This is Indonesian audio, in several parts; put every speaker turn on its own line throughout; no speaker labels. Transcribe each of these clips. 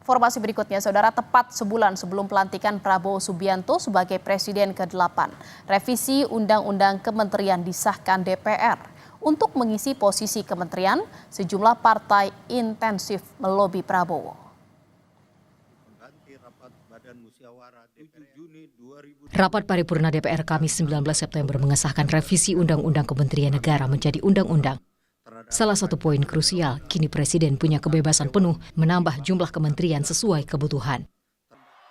Informasi berikutnya, Saudara, tepat sebulan sebelum pelantikan Prabowo Subianto sebagai Presiden ke-8, revisi Undang-Undang Kementerian disahkan DPR. Untuk mengisi posisi kementerian, sejumlah partai intensif melobi Prabowo.
Rapat paripurna DPR Kamis 19 September mengesahkan revisi Undang-Undang Kementerian Negara menjadi undang-undang. Salah satu poin krusial, kini Presiden punya kebebasan penuh menambah jumlah kementerian sesuai kebutuhan.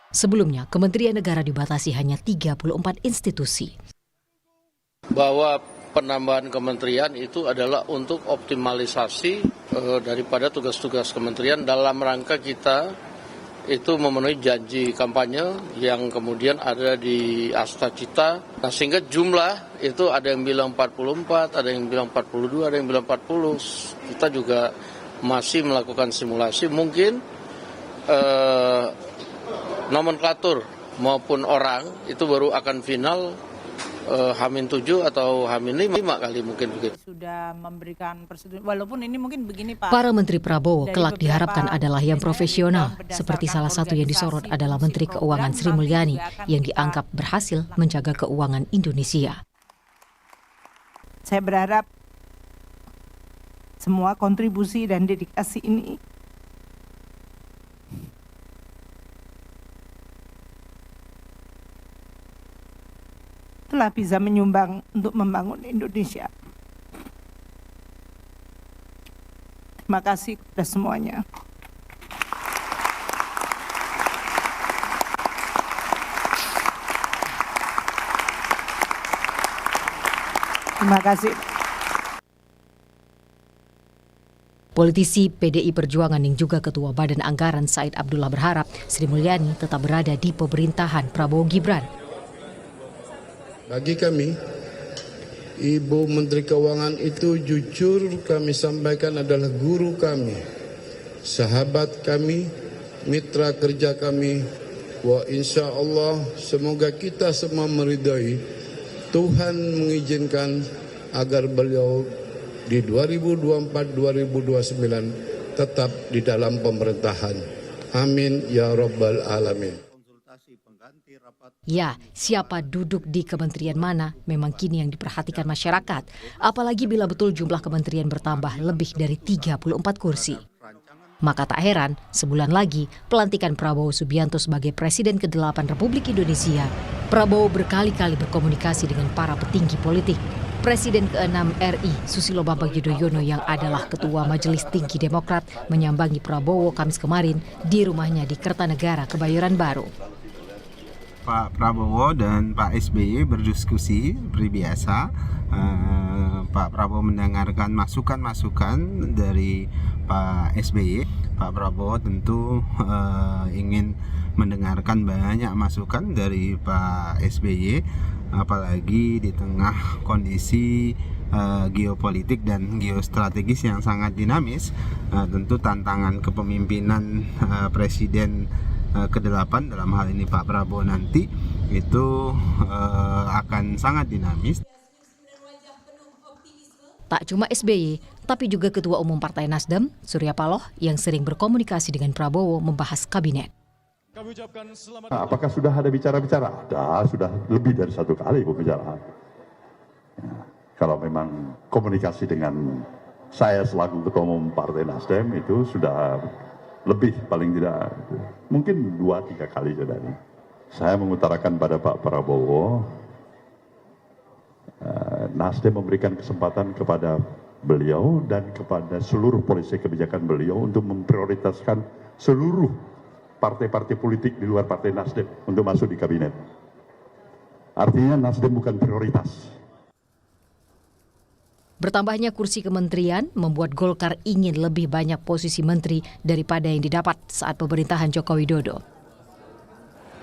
Sebelumnya, Kementerian Negara dibatasi hanya 34 institusi.
Bahwa penambahan kementerian itu adalah untuk optimalisasi daripada tugas-tugas kementerian dalam rangka kita itu memenuhi janji kampanye yang kemudian ada di Asta Cita. Nah, sehingga jumlah itu ada yang bilang 44, ada yang bilang 42, ada yang bilang 40. Kita juga masih melakukan simulasi. Mungkin nomenklatur maupun orang itu baru akan final H-7 atau H-5 kali mungkin begitu.
Sudah memberikan persetujuan, walaupun ini mungkin begini Pak.
Para Menteri Prabowo kelak diharapkan adalah yang profesional, seperti salah satu yang disorot adalah Menteri Keuangan Sri Mulyani yang dianggap berhasil menjaga keuangan Indonesia.
Saya berharap semua kontribusi dan dedikasi ini telah bisa menyumbang untuk membangun Indonesia. Terima kasih kepada semuanya. Terima kasih.
Politisi PDI Perjuangan yang juga Ketua Badan Anggaran Said Abdullah berharap Sri Mulyani tetap berada di pemerintahan Prabowo Gibran.
Bagi kami, Ibu Menteri Keuangan itu jujur kami sampaikan adalah guru kami, sahabat kami, mitra kerja kami. Wa insya Allah semoga kita semua meridai, Tuhan mengizinkan agar beliau di 2024-2029 tetap di dalam pemerintahan. Amin ya Rabbal Alamin.
Ya, siapa duduk di kementerian mana memang kini yang diperhatikan masyarakat, apalagi bila betul jumlah kementerian bertambah lebih dari 34 kursi. Maka tak heran, sebulan lagi pelantikan Prabowo Subianto sebagai Presiden ke-8 Republik Indonesia, Prabowo berkali-kali berkomunikasi dengan para petinggi politik. Presiden ke-6 RI, Susilo Bambang Yudhoyono yang adalah Ketua Majelis Tinggi Demokrat menyambangi Prabowo Kamis kemarin di rumahnya di Kertanegara, Kebayoran Baru.
Pak Prabowo dan Pak SBY berdiskusi seperti biasa. Pak Prabowo mendengarkan masukan-masukan dari Pak SBY. Pak Prabowo tentu ingin mendengarkan banyak masukan dari Pak SBY, apalagi di tengah kondisi geopolitik dan geostrategis yang sangat dinamis. Tentu tantangan kepemimpinan Presiden ke-8 dalam hal ini Pak Prabowo nanti itu akan sangat dinamis.
Tak cuma SBY, tapi juga Ketua Umum Partai Nasdem, Surya Paloh, yang sering berkomunikasi dengan Prabowo membahas kabinet.
Apakah sudah ada bicara-bicara? Sudah lebih dari satu kali pembicaraan. Ya, kalau memang komunikasi dengan saya selaku Ketua Umum Partai Nasdem itu sudah lebih, paling tidak mungkin 2-3 kali sudah. Saya mengutarakan pada Pak Prabowo, Nasdem memberikan kesempatan kepada beliau dan kepada seluruh polisi kebijakan beliau untuk memprioritaskan seluruh partai-partai politik di luar Partai Nasdem untuk masuk di kabinet. Artinya Nasdem bukan prioritas.
Bertambahnya kursi kementerian membuat Golkar ingin lebih banyak posisi menteri daripada yang didapat saat pemerintahan Joko Widodo.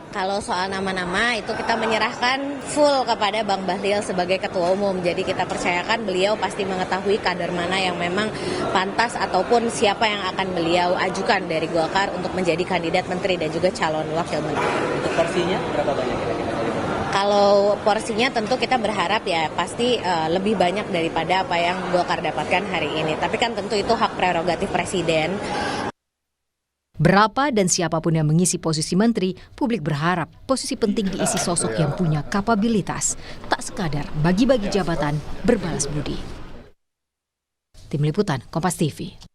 Kalau soal nama-nama itu kita menyerahkan full kepada Bang Bahlil sebagai Ketua Umum. Jadi kita percayakan beliau pasti mengetahui kader mana yang memang pantas ataupun siapa yang akan beliau ajukan dari Golkar untuk menjadi kandidat menteri dan juga calon wakil menteri.
Untuk porsinya berapa banyak kira-kira?
Kalau porsinya tentu kita berharap ya pasti lebih banyak daripada apa yang Golkar dapatkan hari ini. Tapi kan tentu itu hak prerogatif Presiden.
Berapa dan siapapun yang mengisi posisi menteri, publik berharap posisi penting diisi sosok yang punya kapabilitas, tak sekadar bagi-bagi jabatan berbalas budi. Tim Liputan, Kompas TV.